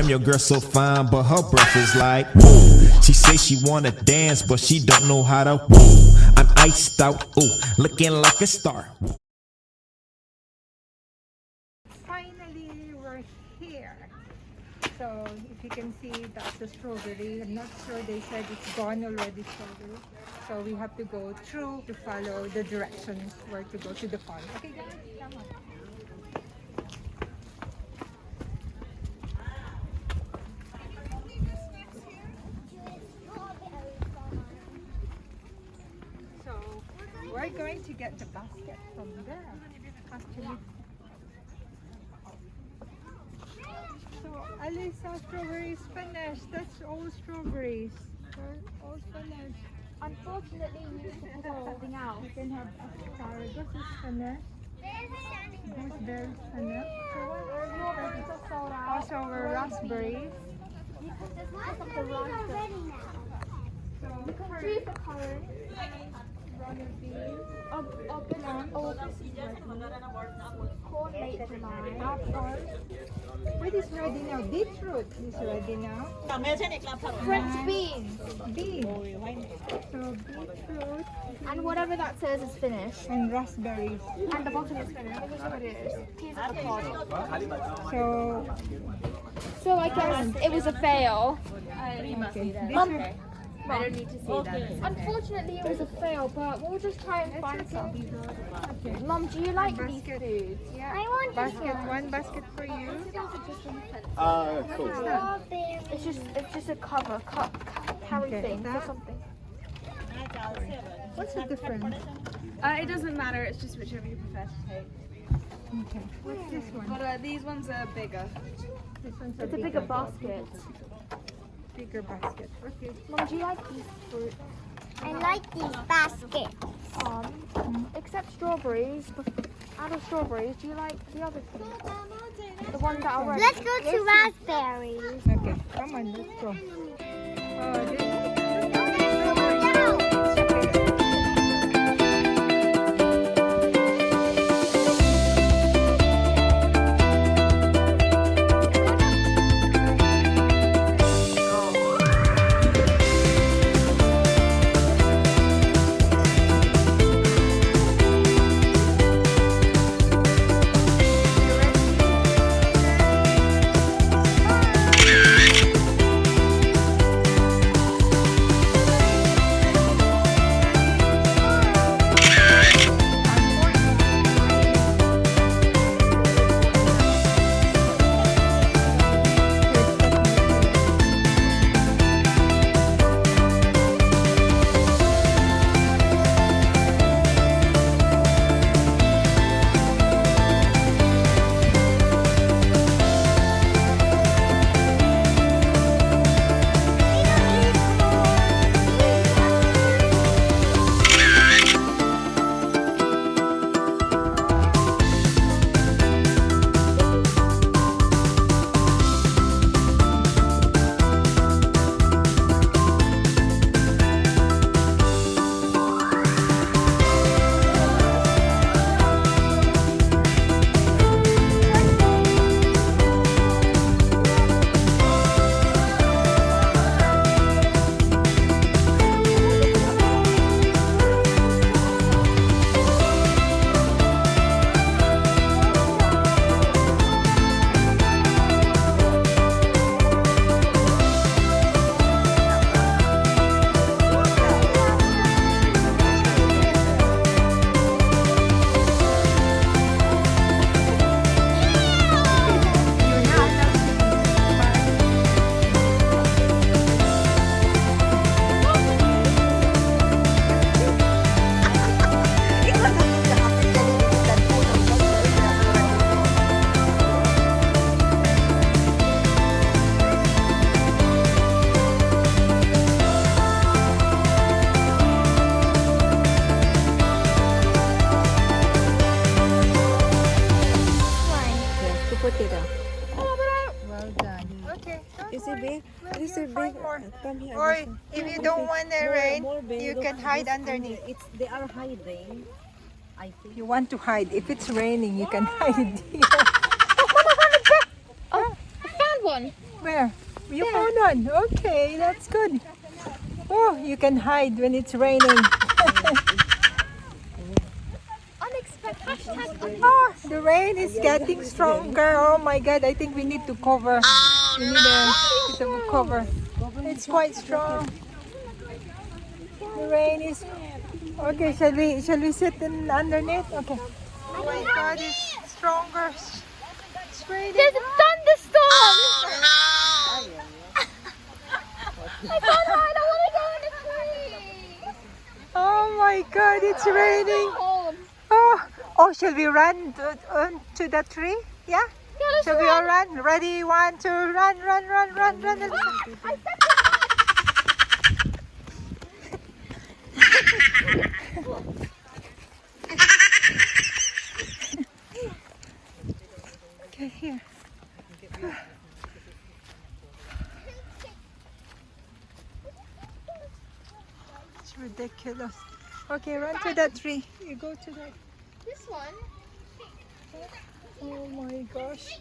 Damn, your girl so fine, but her breath is like whoa. She say she wanna dance, but she don't know how to whoa. I'm iced out, ooh, looking like a star. Finally, we're here. So if you can see, that's the strawberry. I'm not sure, they said it's gone already, strawberry. So we have to go through to follow the directions where to go to the farm. Okay guys, come on. So we're going to get the basket from there. Actually. So Alisa, strawberries finished. That's all strawberries. They're all finished. Unfortunately, you need to put something else. You can have asparagus is finished. Gooseberries finished. Strawberries are sold out. Also raspberries. You can just pick up the raspberries. So You can choose the color. runner beans. Corn late July. Apple. What is ready now? Beetroot is ready now. French beans. Beans. So beetroot And whatever that says is finished. and raspberries. And the bottom is finished. This is what it is. Here's the pod. So So I guess it was a fail. okay. This Mum, is I don't need to see that. Unfortunately, it was a fail, but we'll just try and find some. okay. Mum, do you like these Basket. foods? Yeah. I want Basket, one basket for you. Cool. It's just a cover, carry Okay. thing for That- something. What's the difference? It doesn't matter, it's just whichever you prefer to take. Okay. What's this one? But these ones are bigger. This one's It's a bigger basket. Bigger basket. Okay. Mum, do you like these fruit? I like these baskets. Except strawberries. Out of strawberries, do you like the other two? The ones that are red. Let's go to raspberries. Okay. Come on, let's go. Oh, this Or if you don't want the rain, you can hide underneath. They are hiding. I think. You want to hide. If it's raining, you can hide here. Oh, I found one. Where? Your phone on. Okay, that's good. Oh, you can hide when it's raining. Unexpected. Oh, the rain is getting stronger. Oh my God, I think we need to cover. We need a bit of a cover. It's quite strong. The rain is. Okay, shall we sit in underneath? Okay. Oh my God, it's stronger. It's raining. There's a thunderstorm! I can't hide, I want to go in the tree! Oh my God, it's raining. Home. Oh, shall we run to the tree? Yeah? Yeah, let's Shall we all run? Ready? 1, 2, run. Okay, here. It's ridiculous. Okay, run to that tree. You go to that. This one? Oh my gosh.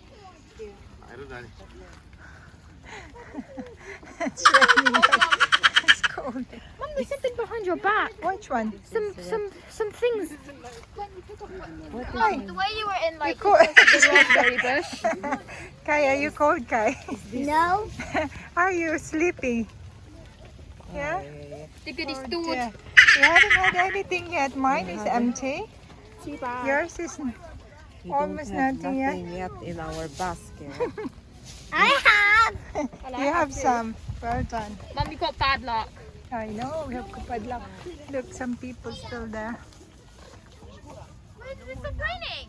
It's raining. It's cold. Mum, there's something behind your back. Which one? Some things. Hi. The way you were in like cool. the raspberry bush. Kai, are you cold, Kai? No. Are you sleepy? Yeah? The goody Oh, stood. dear. We haven't had anything yet. Mine is empty. Too bad. Yours is almost nothing yet. yet in our basket. I have. You have some. Well done. Mum, you got bad luck. I know, we have kupadlak. Look, some people still there. Wait, is it stop raining?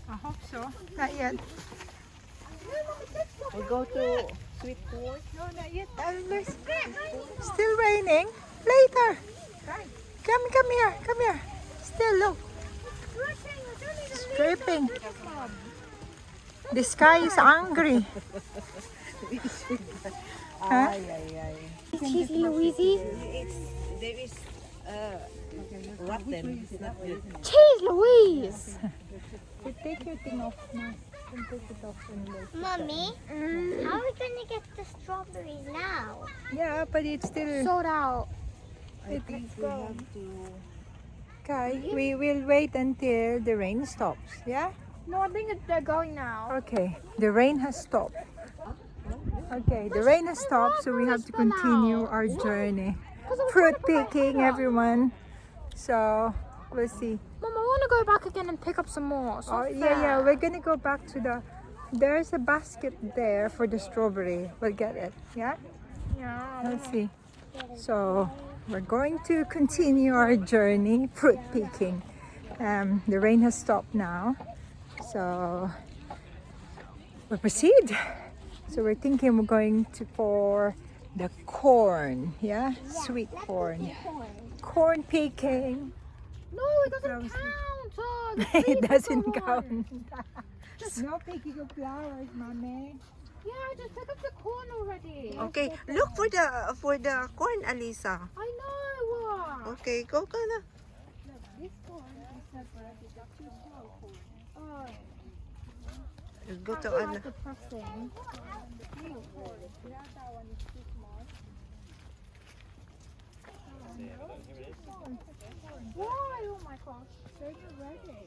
I hope so. Not yet. We go to Sweet Corn. No, not yet. Still raining. Later. Come here. Still, look. It's dripping. The sky is angry. Huh? Cheesy Louise. There is rotten. It's not good. Cheese Louise. You take your thing off now. You take it off and later. Mommy, how are we going to get the strawberries now? Yeah, but it's still. Sold out. I think we have to. Kai, we will wait until the rain stops. Yeah? No, I think they're going now. Okay, the rain has stopped. Okay, the rain has stopped, so we have to continue our journey. Fruit picking, everyone. So, we'll see. Mum, I want to go back again and pick up some more. It's Oh, not yeah, fair. we're gonna go back to the. There's a basket there for the strawberry. We'll get it. Yeah? Yeah. Let's see. So, we're going to continue our journey, fruit picking. The rain has stopped now. So we proceed. So we're thinking we're going for the corn, yeah? Sweet corn. Corn picking. No, it doesn't count. Oh, the It sweet doesn't one. count. No picking of flowers, mommy. Yeah, I just picked up the corn already. Okay, look for the corn, Alisa. I know. Okay, go na. This corn is not ready. That's too small corn. Oh, Go to I ano. like the pressing. Why? Oh my gosh. They're not ready.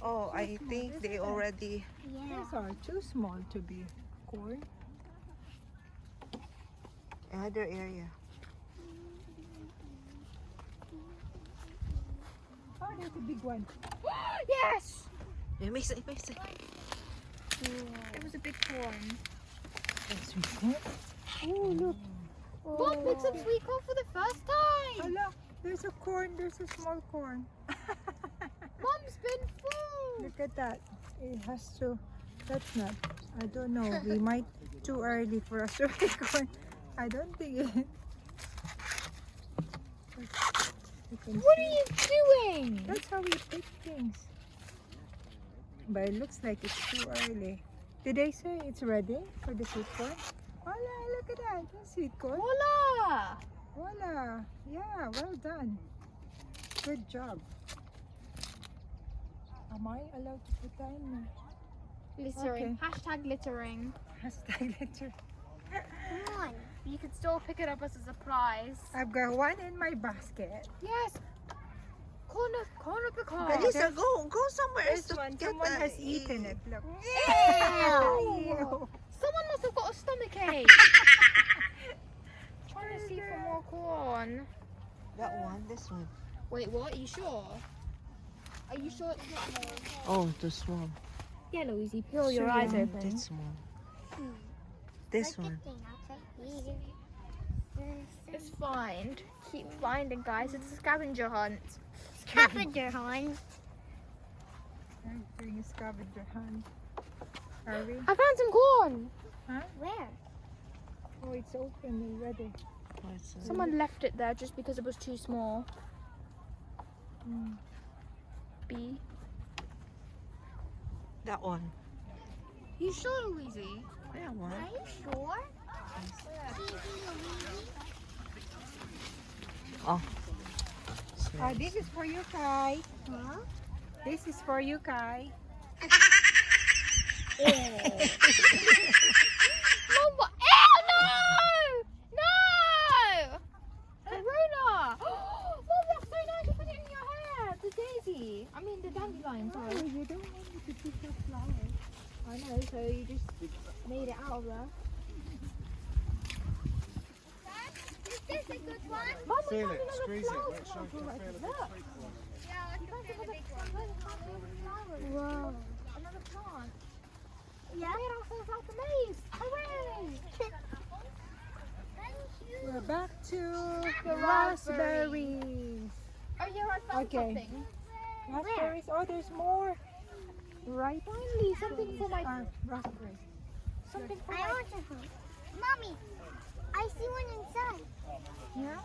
Oh, I think they already. These are too small to be corn. Other area. Oh, there's a big one. Yes! May isa. It was a big corn. Sweet corn. Oh, look. Mom picked some sweet corn for the first Oh, time. look. There's a corn. There's a small corn. Mom's been full. Look at that. It has to. That's not. I don't know. We might too early for us to pick one. I don't think it. You can What see. are you doing? That's how we pick things. But it looks like it's too early. Did they say it's ready for the sweet corn? Voila, look at that. That's sweet corn. Voila! Voila. Yeah, well done. Good job. Am I allowed to put that in there? Littering. Okay. Hashtag littering. Hashtag litter. Come on. You could still pick it up as a surprise. I've got one in my basket. Yes. Corner the car. Elisa, go somewhere else This to one, get someone the- has eaten it. Look. Ew. Someone must have got a stomach ache. Trying to see for more corn. That one, this one. Wait, what? Are you sure? Are you sure it's not more? Oh, too small. Yeah, Louise, peel your eyes open. This small. This one. Thing outside here. It's fine. Keep finding, guys. It's a scavenger hunt. Scavenger hunt. I'm doing a scavenger hunt. Are we? I found some corn. Where? Oh, it's open already. Someone left it there just because it was too small. B. That one. You sure, Louise? That one. Are you sure? Oh. This is for you, Kai. Huh? This is for you, Kai. Mom, what? Ew, no! No! Corona! Mom, that's so nice. You put it in your hair. The daisy. I mean, the dandelion, sorry. You don't want me to pick up flowers. I know, so you just made it out of there. Is this a good one? Mom, Feel we it, have another squeeze it, flower make sure you can already. feel it. Look. Yeah, let's go for the big one. Wow. Another plant. Yeah. We made ourselves out the maze. Hooray! We're back to the raspberries. raspberries. Oh yeah, I found Okay. something. Raspberries. Oh, there's more. Right, finally, something for my Raspberries. something for I my. want to hunt. Mommy, I see one inside. Yeah.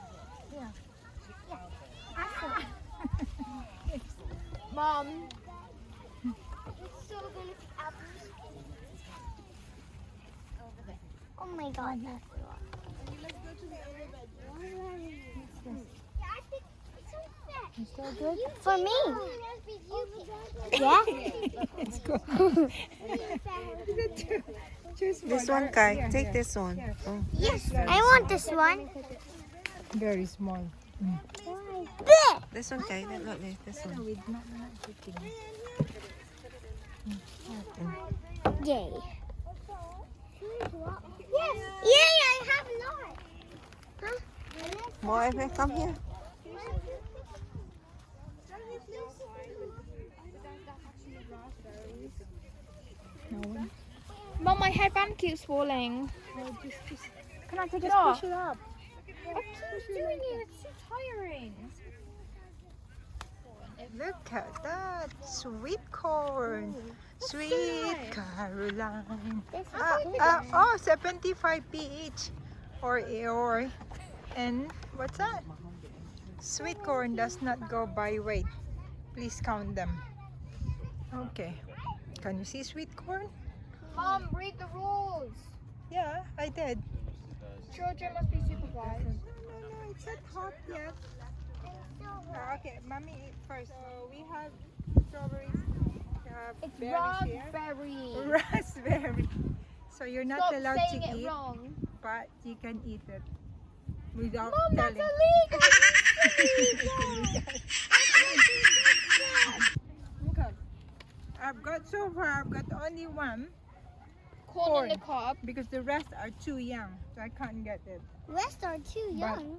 Mom, It's so good with apples. Oh my god, that's a lot. Yeah, I think it's so fat. It's so good. For me. Yeah? It's good. Choose This one. one, Kai. Yeah, Take yeah. this one. Yeah. Oh. Yes, I want this one. Very small. This one, Kai. Look, this one. With not picking. Yay. Yes. Yay, I have a lot. Huh? More, Ever, come here. Mom, my headband keeps falling. Can I take it Just off? push it up. I keep doing it. It's so tiring. Look at that. Sweet corn. Sweet nice. Caroline. It's Oh, 75p each. Or and what's that? Sweet corn does not go by weight. Please count them. Okay. Can you see sweet corn? Mom, read the rules. Yeah, I did. Children must be supervised. No, it's not hot yet. Okay, mommy eat first. So we have strawberries. We have It's berries here. raspberry. Raspberry. So you're not Stop allowed saying to it eat, wrong. but you can eat it without Mom, that's telling. illegal. Okay. I've got only one Corn in the cup. because the rest are too young, so I can't get it. Rest are too young.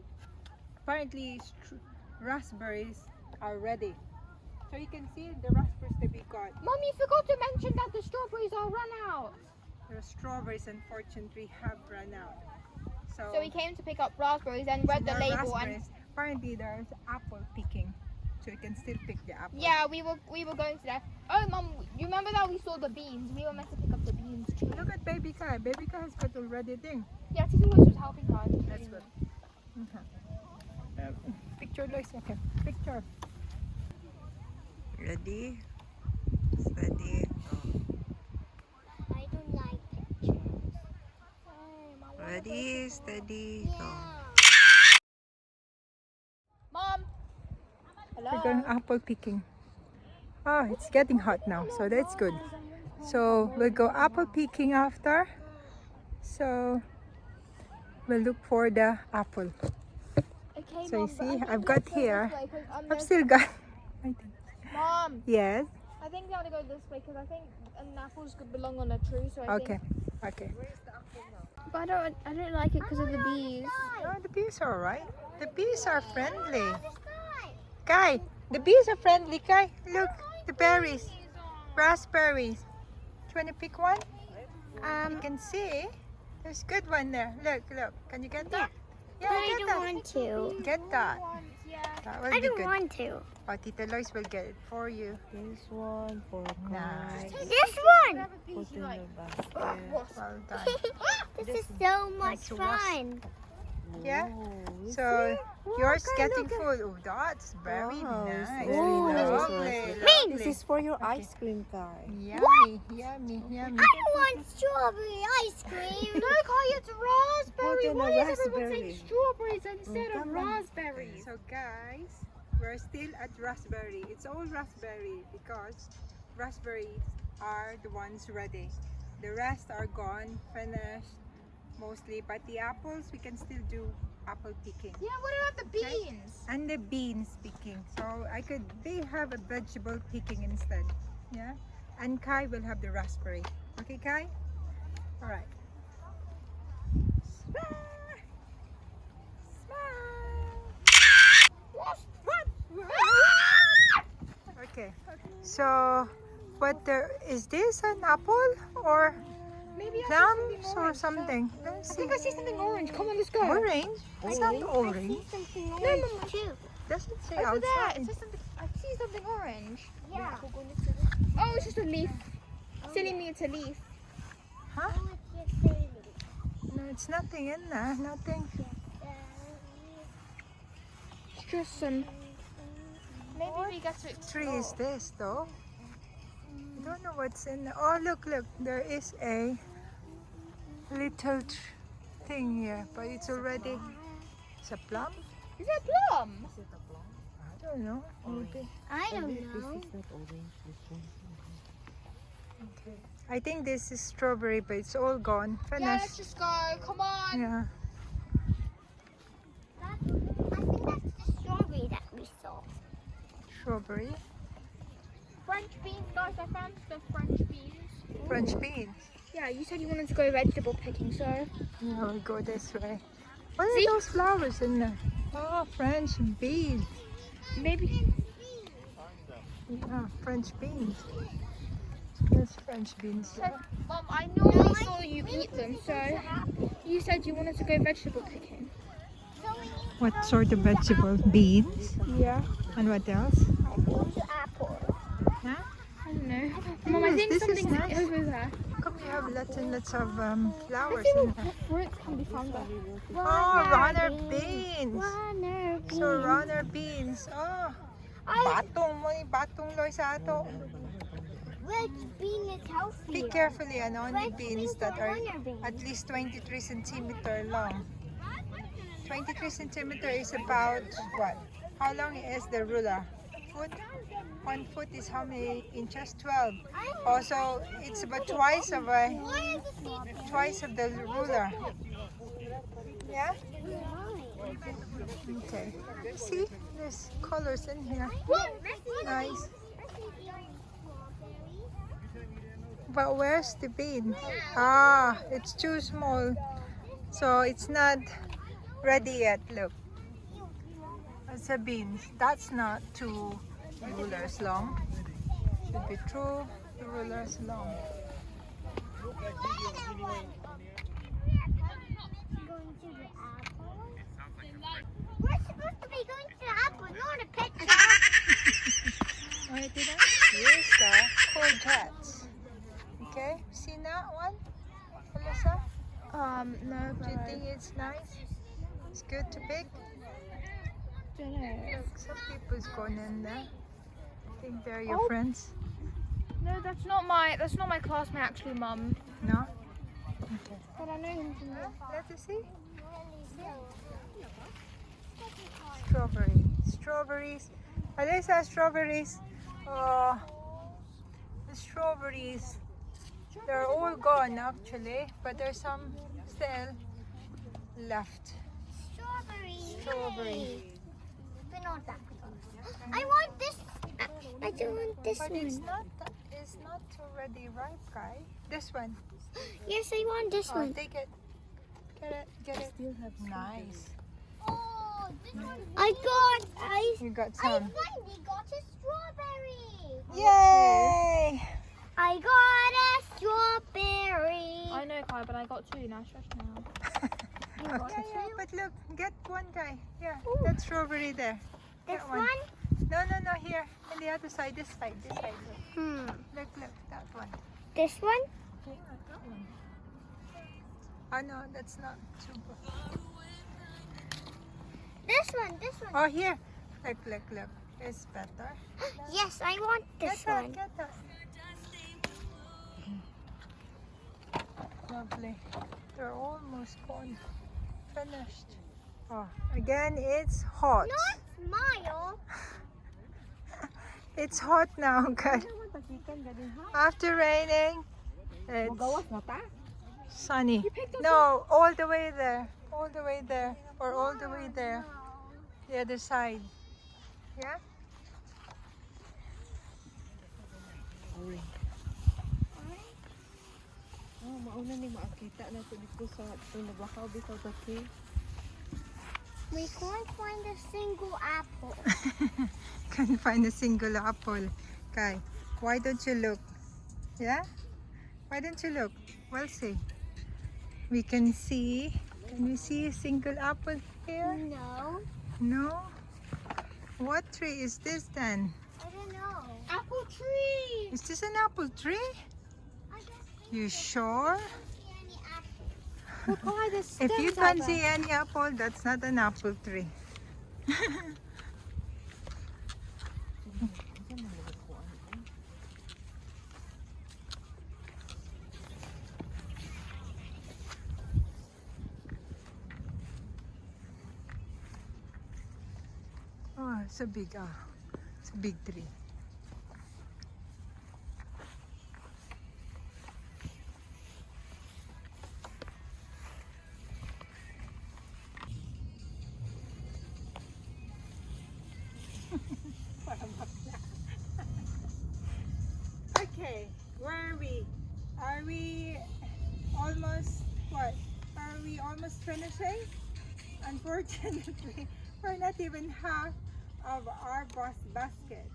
Apparently, raspberries are ready. So you can see the raspberries that we got. Mom, you forgot to mention that the strawberries are run out. The strawberries, unfortunately, have run out. So we came to pick up raspberries and read the more label and raspberries. Apparently, there's apple picking, so you can still pick the apple. yeah, we were going to that. Oh, Mom, you remember that we saw the beans? We were meant to pick up the beans too. Look at Baby Kai. Baby Kai has got already thing. Yeah, Titi always was helping her. That's good. Picture, Lois. Okay. Picture. Ready? Steady. I don't like pictures. Ready, steady, go. Mom. We're going apple picking. Oh, it's getting hot now, so that's good. So we'll go apple picking after. So we'll look for the apple. Okay, So you Mum, but I see, think I've we got have to go here. this way 'cause, I've there's- still got. Mom, Yes. I think we have to go this way because I think an apples could belong on a tree. So I Okay. think. Okay. But I don't like it because of the bees. Oh, the bees are alright. The bees are friendly. Kai, the bees are friendly. Kai, look, the berries, raspberries. Do you want to pick one? You can see. There's a good one there. Look, look. Can you get that? Yeah, But I get don't that. want to. Get that. That will I be don't good. want to. Oh, Tita Lois will get it for you. This one for Nice. This one. Well done. This is so much Nice wasp. fun. Yeah. So yours getting full. Oh, that's very Wow, nice. very Lovely, nice. lovely. This is for your ice cream, Kai. Yummy, yummy, yummy. I want strawberry ice cream. No, Kai, it's raspberry. Put in Why a is everyone saying raspberry. strawberries instead of come on. raspberries? So guys, we're still at raspberry. It's all raspberry because raspberries are the ones ready. The rest are gone, finished mostly. But the apples, we can still do apple picking. Yeah, what about the Okay. beans? And the beans picking. So they have a vegetable picking instead. Yeah. And Kai will have the raspberry. Okay, Kai? All right. Smile. Smile. Okay. So, what there is this an apple or Maybe plums or something? Let's I see. think I see something orange. Come on, let's go. Orange? It's not orange. Something No, orange Mama. too. Doesn't say Over there, outside. it says something. I see something orange. Yeah. Oh, it's just a leaf. Silly me, it's a leaf. Huh? Oh, it's just baby. No, it's nothing in there. Nothing. It's just some. Maybe we get to What tree is this though? I don't know what's in there. Oh, look, look. There is a little thing here, but it's already. It's a plum? Is that plum? I don't know. Maybe. I don't This know. is not orange. This one. Okay. I think this is strawberry, but it's all gone. Yeah, Finished. let's just go. Come on. Yeah. I think that's the strawberry that we saw. Strawberry. French beans, guys. I found the French beans. French beans. Yeah, you said you wanted to go vegetable picking, so. Yeah, we'll go this way. What See? are those flowers in there? Oh, French beans. Maybe. Yeah, French beans. There's French beans So, there. Mom, I normally saw you eat them, so you said you wanted to go vegetable picking. What sort of vegetable? Beans. Yeah. And what else? Apple. Huh? I don't know. Mom, I Yes, think this is something's nice. over there. Come, you have lots and lots of flowers Let's see in what there. fruits can be found there. Oh, runner beans. Runner beans. So runner beans. Oh, batong mo ni batong loy sa ato. Which bean is healthy? Be carefully and only Which beans beans that are are runner beans? at least 23 centimeter long. 23 centimeter is about what? How long is the ruler? Foot? 1 foot is how many inches? 12. Also, it's about twice of the ruler. Yeah? Okay. See, there's colors in here. Nice. But where's the bean? Ah, it's too small. So it's not ready yet. Look. It's a bean. That's not 2 rulers long. Should be 2 rulers long. Going to the apple. We're supposed to be going to the apple, not a picture. Alright, did I? Here's the courgettes. Okay, seen that one, Alyssa? No, Do you think it's nice? It's good to pick? don't know. Look, some people's gone in there. I think they're your Oh. friends. No, that's not my classmate actually, Mum. No? Okay. But I know him from there. Let us see. Strawberry. Strawberries. Alyssa, strawberries. Oh, the strawberries. They're all gone actually, but there's some still left. Strawberry. Strawberry. But not that one. I want this. I don't want this But one. it's not already ripe, Kai. This one. Yes, I want this Oh, one. take it. Get it. Nice. Oh, this one. You got I some. finally got a strawberry. Yay! I got a strawberry. I know, Kai, but I got 2 now. Shush now. Yeah, but look, get one guy. Yeah, that strawberry there. This That one? No, here. On the other side, this side. Hmm. Look, that one. This one? Yeah, that one. Oh no, that's not too good. This one. Oh, here. Look. It's better. Yes, I want this one. Get that. Lovely. They're almost gone. Finished. Oh, again, it's hot. Not smile. It's hot now, guys. After raining, it's sunny. No, all the way there. All the way there. Or all the way there. The other side. Yeah? Mauna ni makakita na ito dito sa naglakaw bitaw sa cave. We can't find a single apple. Can't find a single apple. Kai, why don't you look? Yeah? Why don't you look? We'll see. We can see. Can you see a single apple here? No. No? What tree is this then? I don't know. Apple tree! Is this an apple tree? I don't think You sure? see any apple. Look, Kai, the If you stems are can't see there. any apple, that's not an apple tree. Oh, it's a big tree. Okay, where are we? Are we almost what? Are we almost finishing? Unfortunately, we're not even half of our basket.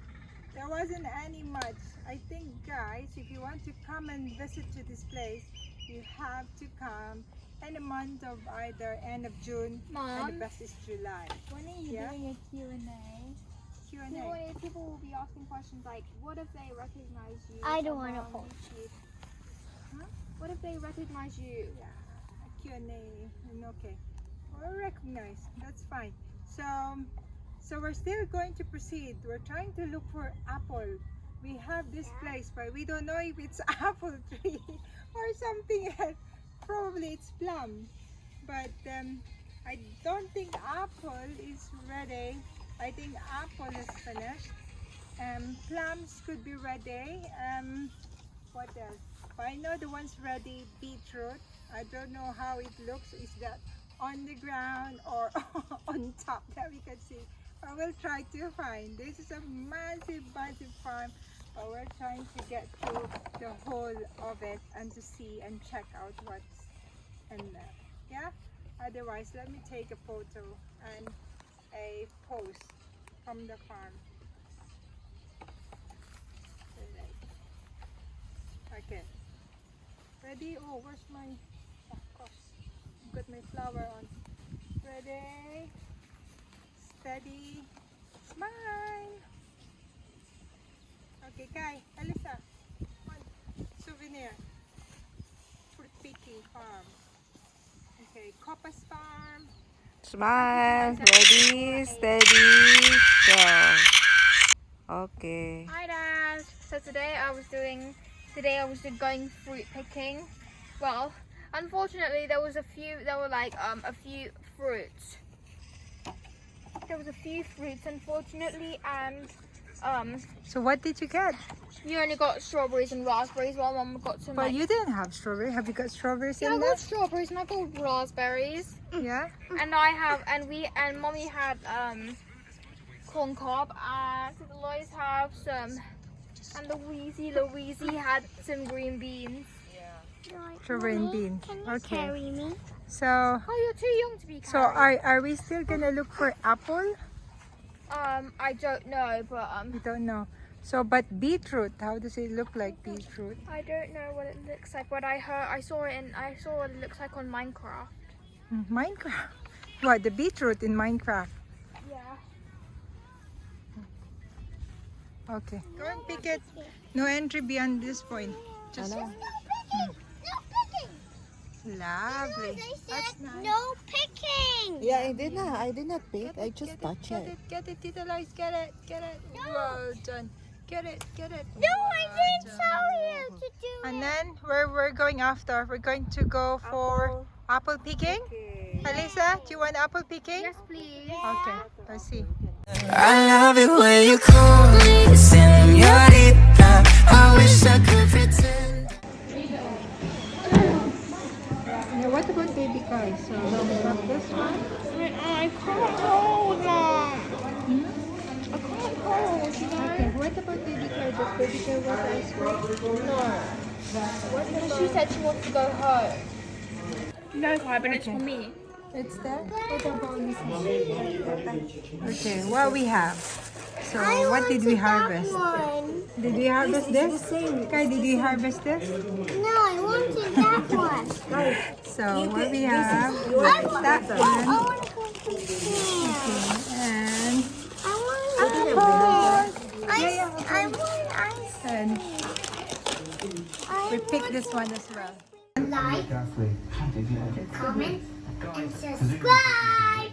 There wasn't any much. I think, guys, if you want to come and visit to this place, you have to come in the month of either end of June and Mom? the best is July. When are you Yeah? doing a Q&A? Q&A. People will be asking questions like, what if they recognize you? I don't want to somewhere on hold. YouTube? Huh? What if they recognize you? Yeah, a Q&A. Okay. We're recognized. That's fine. So we're still going to proceed. We're trying to look for apple. We have this place, but we don't know if it's apple tree or something else. Probably it's plum. But I don't think apple is ready. I think apple is finished. Plums could be ready. What else? I know the one's ready. Beetroot. I don't know how it looks. Is that on the ground or on top that we can see? I will try to find. This is a massive farm, but we're trying to get through the whole of it and to see and check out what's in there. Yeah? Otherwise, let me take a photo and a post from the farm. Okay. Ready? Oh, where's my... Of course. I've got my flower on. Ready? Steady. Smile. Okay, Kai. Alyssa. One. Souvenir. Fruit picking farm. Okay, Copas Farm. Smile, ready, steady, go. Okay. Hi, Dad. So today I was going fruit picking. Well, unfortunately there were a few fruits. There was a few fruits, unfortunately, and So what did you get? You only got strawberries and raspberries, while Mum got some. Well, you didn't have strawberry. Have you got strawberries Yeah, I in got there? strawberries and I got raspberries. Yeah. And Mummy had corn cob, and Lois have some, and Louise had some green beans. Strawberry and beans. Can you Okay. carry me? So Oh, you're too young to be so carried. are we still gonna look for apple? I don't know, but We don't know. So but beetroot, how does it look like beetroot? I don't know what it looks like. But I saw what it looks like on Minecraft. Minecraft. What, the beetroot in Minecraft? Yeah. Okay. Go and pick it. No entry beyond this point. Just No picking! No picking! lovely. They That's said nice. no picking! Yeah, I did not pick. I just touch it. Get it, Tita Lois, get it. Well done. Get it. No, I Well didn't tell done. you to do And it. then where we're going after? We're going to go for apple picking. Alisa, do you want apple picking? Yes, please. Okay, let's see. I love it when you call me señorita. I wish I could pretend. Now, what about baby cars? So, not this one? I can't hold them. I can't hold, you know. Okay, what about baby car? Does baby car want ice cream? No. Because she said she wants to go home. No, but it's for me. It's there? What about this one? Okay, what we have? So, what did we harvest? One. Did we harvest this? Kai, did we harvest this? No, I wanted that one. So, what we have I is want that I one. want to go to there. And I want ice And I we picked this one as well. like, comment, and subscribe.